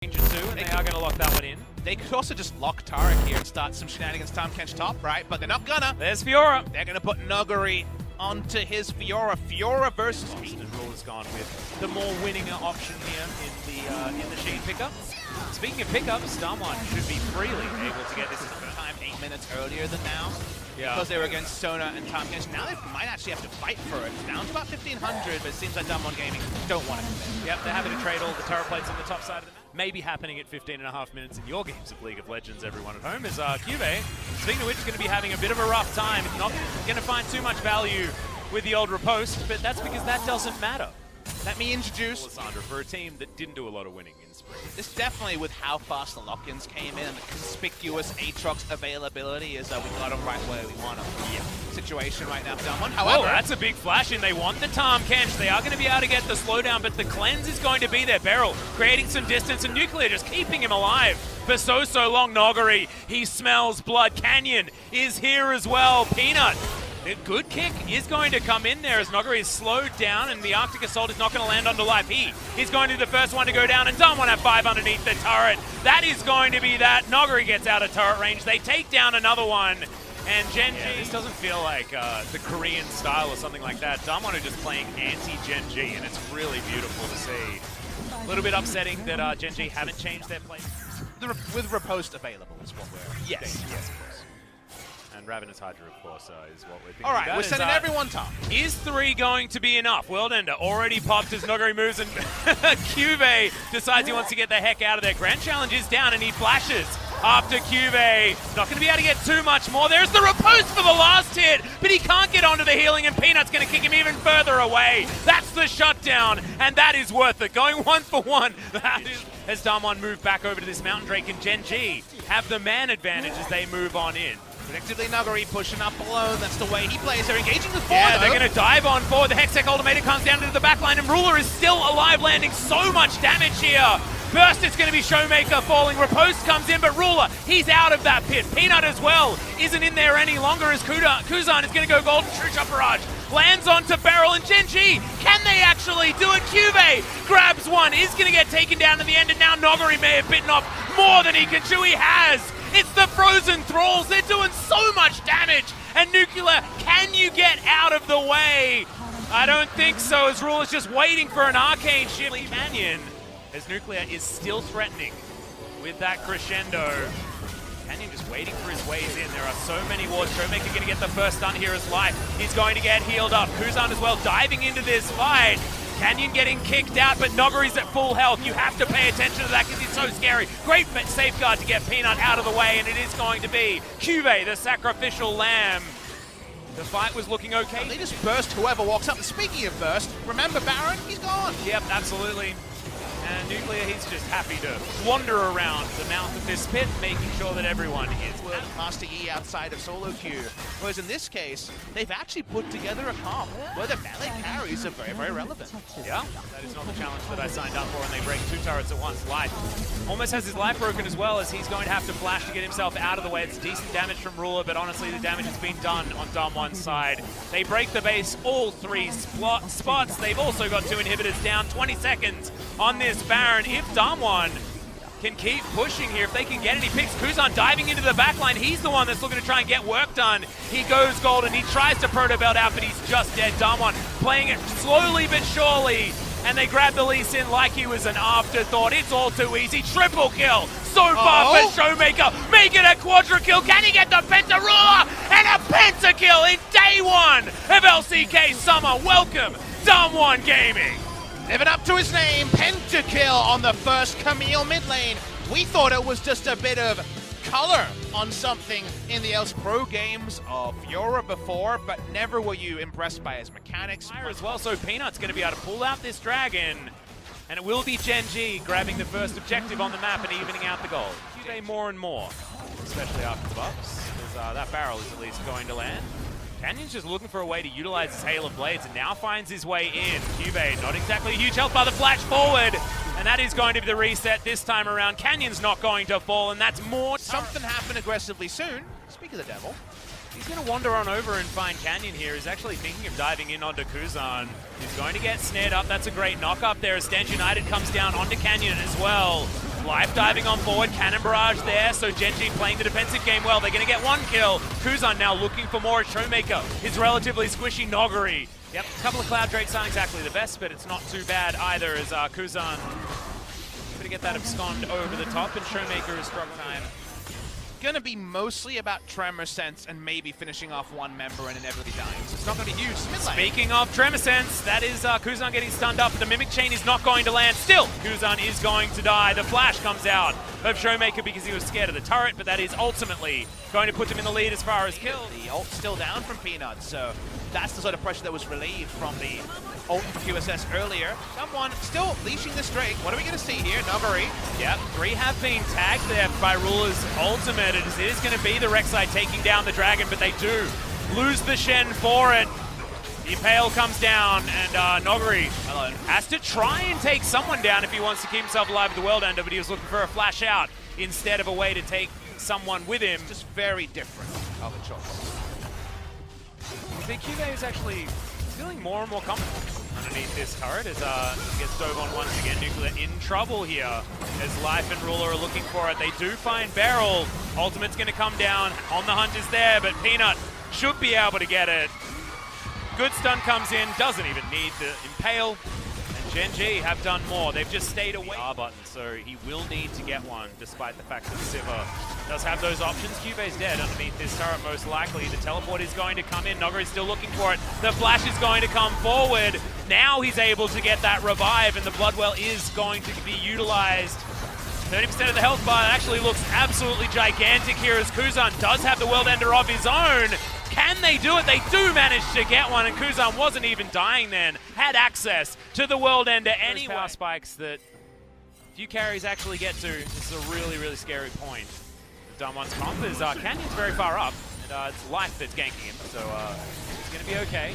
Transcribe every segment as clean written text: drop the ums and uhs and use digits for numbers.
And they are going to lock that one in. They could also just lock Tarek here and start some shenanigans Tamkench top, right? But they're not gonna. There's Fiora. They're gonna put Nuguri onto his Fiora. Fiora versus Speed. Rule has gone with the more winning option here in the Sheen pickup. Speaking of pickups, Damwon should be freely able to get this Time 8 minutes earlier than now. Yeah. Because they were against Sona and Tamkench. Now they might actually have to fight for it. It's down to about 1,500, but it seems like Damwon Gaming don't want to commit. Yep, they're having to trade all the turret plates on the top side of the map. Maybe happening at 15.5 minutes in your games of League of Legends, everyone at home, is Cube, speaking of which, is going to be having a bit of a rough time. Not going to find too much value with the old riposte, but that's because that doesn't matter. Let me introduce Alessandra for a team that didn't do a lot of winning in spring. This definitely, with how fast the lock-ins came in and the conspicuous Aatrox availability, is that we got them right where we want them. Yeah. Situation right now for Damwon. However, that's a big flash in. They want the Tamkench. They are going to be able to get the slowdown, but the cleanse is going to be their barrel, creating some distance, and Nuclear just keeping him alive for so long. Noguri, he smells blood. Canyon is here as well. Peanut. The good kick is going to come in there as Noguri is slowed down and the Arctic Assault is not going to land onto life. He is going to be the first one to go down and Damwon have 5 underneath the turret. That is going to be that. Noguri gets out of turret range. They take down another one. And Gen.G. Yeah, this doesn't feel like the Korean style or something like that. Damwon are just playing anti-Gen.G, and it's really beautiful to see. A little bit upsetting that Gen.G haven't changed their play. With riposte available is what we're Yes, thinking. yes, of course. And Ravenous Hydra, of course, is what we're thinking. All right, we're sending everyone top. Is 3 going to be enough? World Ender already popped as Noguri moves, and Cube decides he wants to get the heck out of there. Grand Challenge is down, and he flashes after Cube. Not going to be able to get too much more. There's the riposte for the last hit, but he can't get onto the healing, and Peanut's going to kick him even further away. That's the shutdown, and that is worth it. Going 1 for 1. That is, as Damwon move back over to this Mountain Drake, and Gen.G have the man advantage as they move on in. Predictably, Nuguri pushing up below. That's the way he plays. They're engaging with 4. Yeah, they're going to dive on forward. The Hextech Ultimatum comes down into the backline, and Ruler is still alive, landing so much damage here. First, it's going to be Showmaker falling. Riposte comes in, but Ruler, he's out of that pit. Peanut as well isn't in there any longer as Kuzan is going to go Golden True Shot Barrage. Lands onto Barrel, and Gen.G, can they actually do it? Cube grabs one, is going to get taken down in the end, and now Noguri may have bitten off more than he can chew. He has. It's the Frozen Thralls. They're doing so much damage. And Nuclear, can you get out of the way? I don't think so, as Rule is just waiting for an Arcane Shield. Canyon, as Nuclear is still threatening with that crescendo. Canyon just waiting for his ways in. There are so many wards. Showmaker going to get the first stun here as life. He's going to get healed up. Kuzan as well diving into this fight. Canyon getting kicked out, but Noguri's at full health. You have to pay attention to that because it's so scary. Great safeguard to get Peanut out of the way, and it is going to be Cube, the sacrificial lamb. The fight was looking okay. They just burst whoever walks up. And speaking of burst, remember Baron? He's gone. Yep, absolutely. And Nuclear, he's just happy to wander around the mouth of this pit, making sure that everyone is with Master E outside of solo queue. Whereas in this case, they've actually put together a comp where the melee carries are very relevant. Yeah, that is not the challenge that I signed up for, and they break 2 turrets at once. Life almost has his life broken as well, as he's going to have to flash to get himself out of the way. It's decent damage from Ruler, but honestly, the damage has been done on Damwon's side. They break the base all 3 spots. They've also got 2 inhibitors down. 20 seconds on this Baron. If Damwon can keep pushing here, if they can get it, he picks Kuzan diving into the backline. He's the one that's looking to try and get work done. He goes golden. He tries to proto belt out, but he's just dead. Damwon playing it slowly but surely, and they grab the Lee Sin like he was an afterthought. It's all too easy. Triple kill so far for Showmaker. Make it a quadra kill. Can he get the penta ruler? And a pentakill in day 1 of LCK Summer. Welcome, Damwon Gaming. Living up to his name, pentakill on the first Camille mid lane. We thought it was just a bit of color on something in the Else Pro games of Fiora before, but never were you impressed by his mechanics. As well, so Peanut's going to be able to pull out this dragon, and it will be Gen.G grabbing the first objective on the map and evening out the gold. Cube more and more, especially after the buffs, because that barrel is at least going to land. Canyon's just looking for a way to utilize his Hail of Blades and now finds his way in. Cube, not exactly a huge help by the flash forward. And that is going to be the reset this time around. Canyon's not going to fall, and that's more. Something happened aggressively soon. Speak of the devil. He's going to wander on over and find Canyon here. He's actually thinking of diving in onto Kuzan. He's going to get snared up. That's a great knock up there as Stench United comes down onto Canyon as well. Life Jeff diving on forward, cannon barrage there, so Gen.G playing the defensive game well. They're going to get one kill. Kuzan now looking for more. Showmaker is relatively squishy. Noguri. Yep, a couple of Cloud Drakes aren't exactly the best, but it's not too bad either as Kuzan going to get that abscond over the top, and Showmaker is struggling. Going to be mostly about Tremor Sense and maybe finishing off one member and inevitably dying. So it's not going to be huge. Speaking of Tremor Sense, that is Kuzan getting stunned up. The Mimic Chain is not going to land. Still, Kuzan is going to die. The flash comes out of Showmaker because he was scared of the turret, but that is ultimately going to put him in the lead as far as kill. The ult's still down from Peanut, so that's the sort of pressure that was relieved from the ult for QSS earlier. Someone still leashing this Drake. What are we going to see here? Nuggery. Yep, 3 have been tagged there by Ruler's ultimate. It is going to be the Rek'Sai taking down the Dragon, but they do lose the Shen for it. The Impale comes down, and Noguri has to try and take someone down if he wants to keep himself alive at the World Ender, but he was looking for a flash out instead of a way to take someone with him. Just very different of a choice. I think QV is actually feeling more and more comfortable underneath this turret as he gets dove on once again. Nuclear in trouble here as Life and Ruler are looking for it. They do find Beryl. Ultimate's going to come down. On the hunt is there, but Peanut should be able to get it. Good stun comes in, doesn't even need the Impale. And Gen.G have done more. They've just stayed away. R button, so he will need to get one, despite the fact that Sivir does have those options. QV's dead underneath this turret, most likely. The teleport is going to come in. Nogger is still looking for it. The flash is going to come forward. Now he's able to get that revive, and the Bloodwell is going to be utilized. 30% of the health bar actually looks absolutely gigantic here as Kuzan does have the World Ender of his own. Can they do it? They do manage to get one, and Kuzan wasn't even dying then. Had access to the World Ender anyway. Power spikes that few carries actually get to. This is a really, really scary point. Damwon's comp is Canyon's very far up, and it's Life that's ganking him, so it's going to be okay.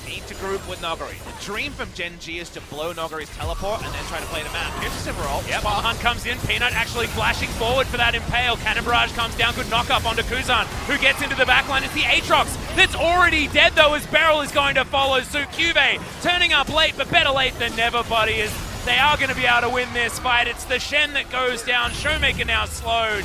Need to group with Noguri. The dream from Gen.G is to blow Noguri's teleport and then try to play the map. Here's the Sivir ult. Yep, Hunt comes in. Peanut actually flashing forward for that Impale. Cannon Barrage comes down. Good knock up onto Kuzan, who gets into the backline. It's the Aatrox that's already dead, though, as Beryl is going to follow suit. QV turning up late, but better late than never, buddy, as they are going to be able to win this fight. It's the Shen that goes down. Showmaker now slowed.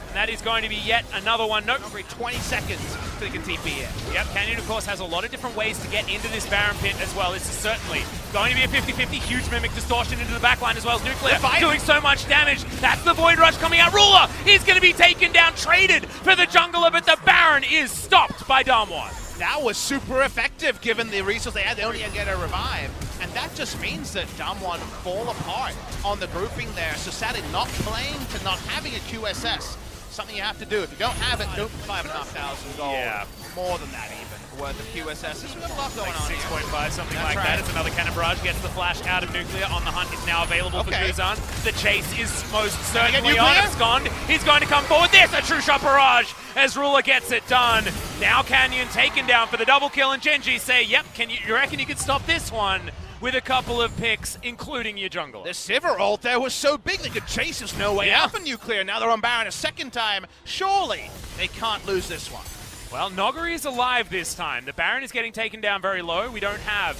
And that is going to be yet another one. Nope. 20 seconds so they can TP in. Yep, Canyon, of course, has a lot of different ways to get into this Baron pit as well. This is certainly going to be a 50-50. Huge Mimic distortion into the backline as well as Nuclear. Doing so much damage. That's the Void Rush coming out. Ruler is going to be taken down, traded for the jungler, but the Baron is stopped by Damwon. That was super effective given the resource they had. They only get a revive. And that just means that Damwon fall apart on the grouping there. So sadly, not playing to not having a QSS. Something you have to do. If you don't have it, nope, 5,500 gold. Yeah. More than that even, worth of QSSs. We've got a lot going on 6.5, something That's like right. that. It's another Cannon Barrage, gets the flash out of Nuclear. On the hunt is now available for Kuzan. The chase is most certainly on. It's gone. He's going to come forward. There's a true shot barrage as Ruler gets it done. Now Canyon taken down for the double kill, and Gen.G say, yep, you reckon you could stop this one with a couple of picks, including your jungler. The Sivir ult there was so big they could chase us no way up in Nuclear. Now they're on Baron a second time. Surely they can't lose this one. Well, Noguri is alive this time. The Baron is getting taken down very low. We don't have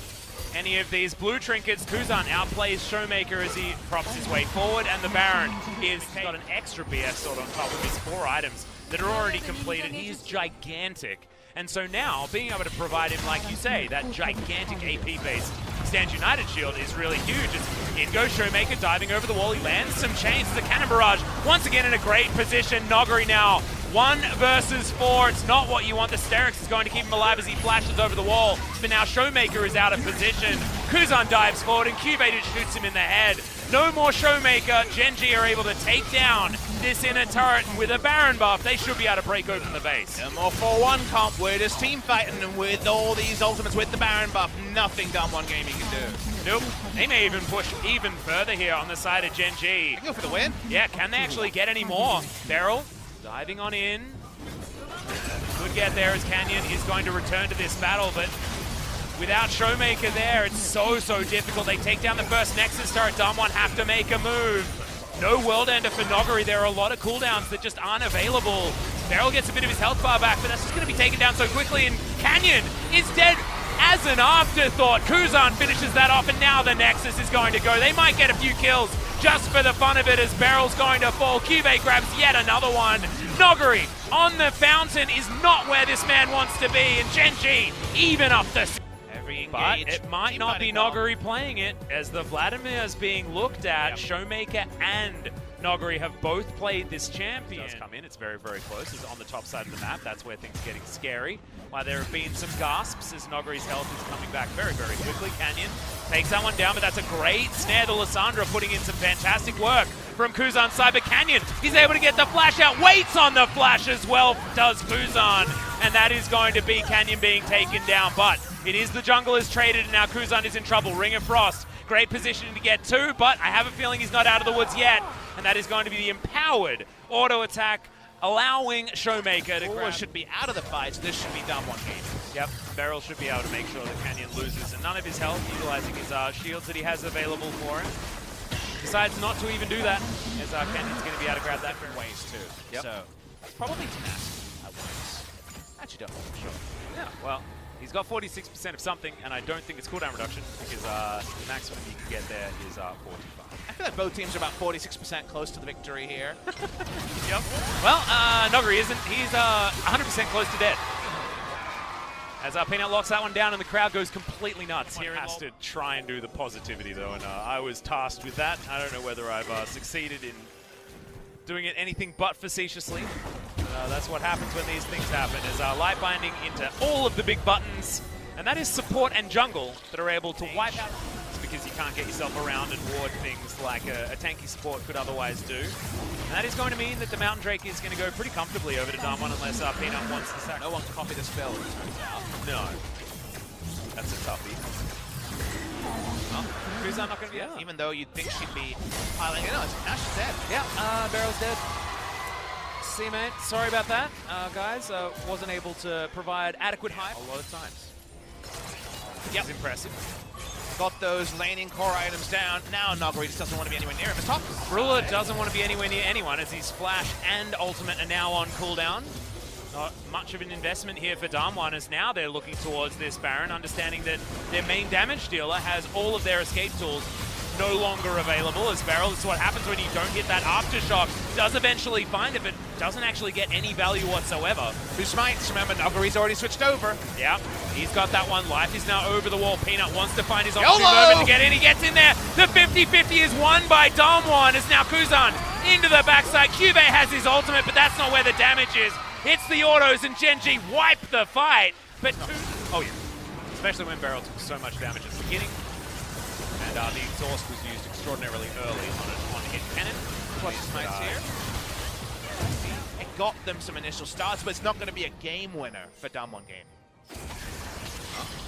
any of these blue trinkets. Kuzan outplays Showmaker as he props his way forward, and the Baron is got an extra BS sword on top of his 4 items that are already completed. He is gigantic. And so now, being able to provide him, like you say, that gigantic AP-based Stand United shield is really huge. It's in goes Showmaker, diving over the wall. He lands some chains. The Cannon Barrage, once again in a great position. Noguri now 1 versus 4. It's not what you want. The Sterix is going to keep him alive as he flashes over the wall. But now Showmaker is out of position. Kuzan dives forward, and QV just shoots him in the head. No more Showmaker. Gen.G are able to take down this inner turret, and with a Baron buff, they should be able to break open the base. No more 4-1 comp. We're just team fighting, and with all these ultimates with the Baron buff, nothing Damwon Gaming can do. Nope. They may even push even further here on the side of Gen.G. Go for the win. Yeah, can they actually get any more? Beryl diving on in. Good get there as Canyon is going to return to this battle, but without Showmaker there, it's so difficult. They take down the first Nexus turret. Damwon have to make a move. No World Ender for Noguri. There are a lot of cooldowns that just aren't available. Beryl gets a bit of his health bar back, but that's just going to be taken down so quickly, and Canyon is dead as an afterthought. Kuzan finishes that off, and now the Nexus is going to go. They might get a few kills, just for the fun of it as Barrel's going to fall. Cuvée grabs yet another one. Noguri on the fountain is not where this man wants to be, and Gen.G even up the... But it might not be Noguri playing it, as the Vladimir is being looked at. Showmaker and Noguri have both played this champion. It does come in, it's very, very close. It's on the top side of the map. That's where things are getting scary. While there have been some gasps as Noguri's health is coming back very, very quickly. Canyon takes that one down, but that's a great snare. The Lissandra putting in some fantastic work from Kuzan's side, but Canyon, he's able to get the flash out, waits on the flash as well, does Kuzan, and that is going to be Canyon being taken down, but it is the jungle is traded, and now Kuzan is in trouble. Ring of Frost, great position to get to, but I have a feeling he's not out of the woods yet, and that is going to be the empowered auto attack, allowing Showmaker to grab. Should be out of the fight, so this should be Damwon game. Yep, Beryl should be able to make sure that Canyon loses, and none of his health, utilizing his shields that he has available for him. Decides not to even do that, as Canyon's going to be able to grab that Different ways too. Yep. So probably tenacity, I would. Actually don't know for sure. Yeah, well, he's got 46% of something, and I don't think it's cooldown reduction, because the maximum you can get there is 45. I feel like both teams are about 46% close to the victory here. Yep. Well, Noguri isn't. He's 100% close to dead. As Peanut locks that one down and the crowd goes completely nuts. He has to try and do the positivity though, and I was tasked with that. I don't know whether I've succeeded in doing it anything but facetiously. That's what happens when these things happen, is light binding into all of the big buttons, and that is support and jungle that are able to wipe out, because you can't get yourself around and ward things like a tanky support could otherwise do. And that is going to mean that the Mountain Drake is going to go pretty comfortably over to Damwon unless Peanut wants to sack. No one can copy the spell, it turns out. No. That's a toughie. Well, Kuzan not going to be out. Even though you'd think she'd be piling in. No, Nash is dead. Yeah, Barrel's dead. See, mate, sorry about that, guys. Wasn't able to provide adequate hype a lot of times. Yep. It's impressive. Got those laning core items down. Now Noguri just doesn't want to be anywhere near him. It's top. Ruler doesn't want to be anywhere near anyone, as his flash and ultimate are now on cooldown. Not much of an investment here for Damwon, as now they're looking towards this Baron, understanding that their main damage dealer has all of their escape tools no longer available as Beryl. This is what happens when you don't hit that aftershock. Does eventually find it, but doesn't actually get any value whatsoever. Who smites? Remember, Noguri's already switched over. Yeah, he's got that one. Life is now over the wall. Peanut wants to find his opportune moment to get in. He gets in there. The 50-50 is won by Damwon. It's now Kuzan into the backside. Cuvée has his ultimate, but that's not where the damage is. It's the autos, and Gen.G wipe the fight. But oh yeah, especially when Beryl took so much damage at the beginning. And the exhaust was used extraordinarily early on hit cannon. Plus Smites here. It got them some initial starts, but it's not going to be a game winner for Damwon game.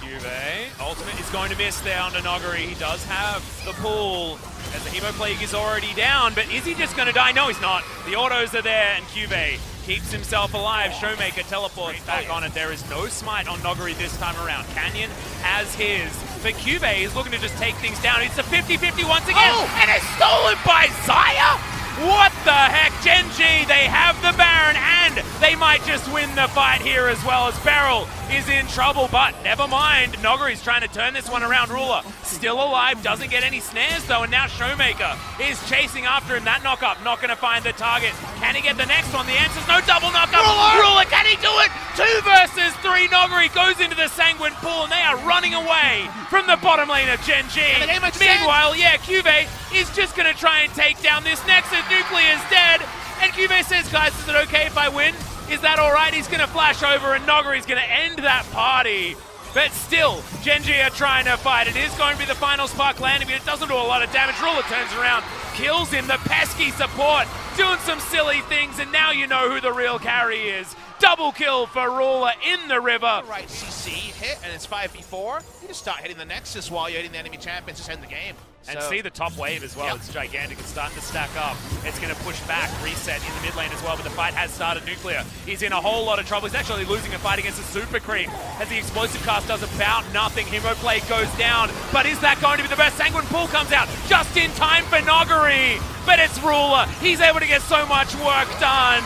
Cuvée, ultimate is going to miss there under Noguri. He does have the pull, as the Hemo Plague is already down, but is he just going to die? No, he's not. The autos are there, and Cuvée keeps himself alive. Showmaker teleports back on it. There is no smite on Noguri this time around. Canyon has his, but Cuvée is looking to just take things down. It's a 50-50 once again, and it's stolen by Xayah! What the heck? Gen.G, they have the Baron, and they might just win the fight here as well, as Beryl is in trouble, but never mind. Noguri's trying to turn this one around. Ruler still alive, doesn't get any snares though, and now Showmaker is chasing after him. That knock-up, not going to find the target. Can he get the next one? The answer's no. Double knock-up. Ruler, can he do it? 2 versus 3. Noguri goes into the Sanguine pool, and they are running away from the bottom lane of Gen.G. Meanwhile, yeah, Cuvée is just going to try and take down this Nexus. Nuclear's dead, and Cuvée says, guys, is it okay if I win? Is that all right? He's going to flash over, and Noguri's going to end that party. But still, Gen.G are trying to fight. It is going to be the final spark landing, but it doesn't do a lot of damage. Ruler turns around, kills him. The pesky support doing some silly things, and now you know who the real carry is. Double kill for Ruler in the river. Right CC hit, and it's 5v4. You just start hitting the Nexus while you're hitting the enemy champions, just end the game. And see the top wave as well. Yep. It's gigantic. It's starting to stack up. It's going to push back, reset in the mid lane as well, but the fight has started. Nuclear, he's in a whole lot of trouble. He's actually losing a fight against a Super Creep as the explosive cast does about nothing. Hemo Plague goes down, but is that going to be the best? Sanguine Pool comes out just in time for Noguri, but it's Ruler. He's able to get so much work done.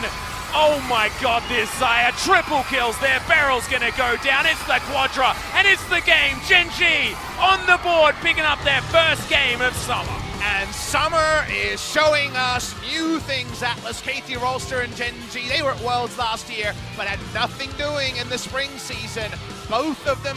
Oh my god, this Xayah, triple kills there. Beryl's gonna go down. It's the Quadra, and it's the game. Gen.G on the board, picking up their first game of summer. And Summer is showing us new things. Atlas, Katie Rolster, and Gen.G. They were at Worlds last year, but had nothing doing in the spring season. Both of them